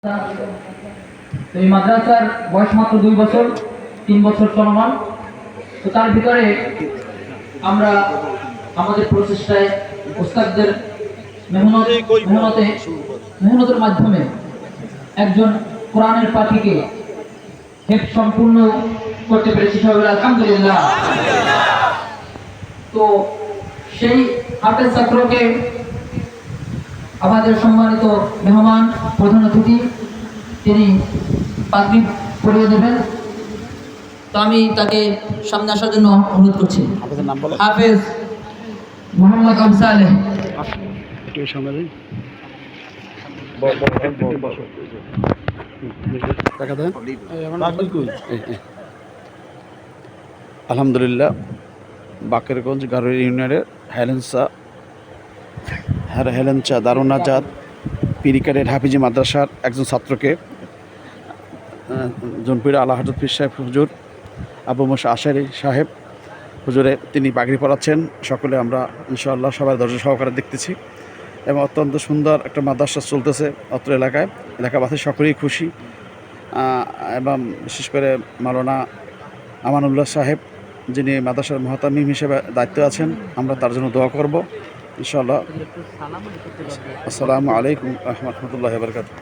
তো এই মাদ্রাসার বয়স মাত্র 2 বছর, 3 বছর চলমান। তো তার ভিতরে আমরা আমাদের প্রচেষ্টায় ওস্তাদদের মেহনতের মাধ্যমে একজন কোরআনের পাখিকে হেফজ সম্পূর্ণ করতে পেরেছি সবাই আলহামদুলিল্লাহ। তো সেই হাফেজ ছাত্রকে আমাদের সম্মানিত মেহমান প্রধান অতিথি তিনি পাগড়ি পরিয়ে দেবেন। তো আমি তাকে সামনে আসার জন্য অনুরোধ করছি। হাফেজ মোহাম্মদ আফজালে। আলহামদুলিল্লাহ, বাকেরগঞ্জ গারোই ইউনিয়নের হেলেঞ্চা দারুন নাজাত পিরিকারের হাফিজি মাদ্রাসার একজন ছাত্রকে জনপুর আলা হযরত পীর সাহেব হুজুর আবু মুসা আশারি সাহেব হুজুরে তিনি পাগড়ি পরাচ্ছেন। সকলে আমরা ইনশাআল্লাহ সবাই ধৈর্য সহকারে দেখতেছি এবং অত্যন্ত সুন্দর একটা মাদ্রাসা চলতেছে অত্র এলাকাবাসী সকলেই খুশি এবং বিশেষ করে মাওলানা আমানুল্লাহ সাহেব যিনি মাদ্রাসার মুহতামিম হিসেবে দায়িত্ব আছেন, আমরা তার জন্য দোয়া করব ইনশাআল্লাহ। আসসালামু আলাইকুম ওয়া রাহমাতুল্লাহি ওয়া বারাকাতুহু।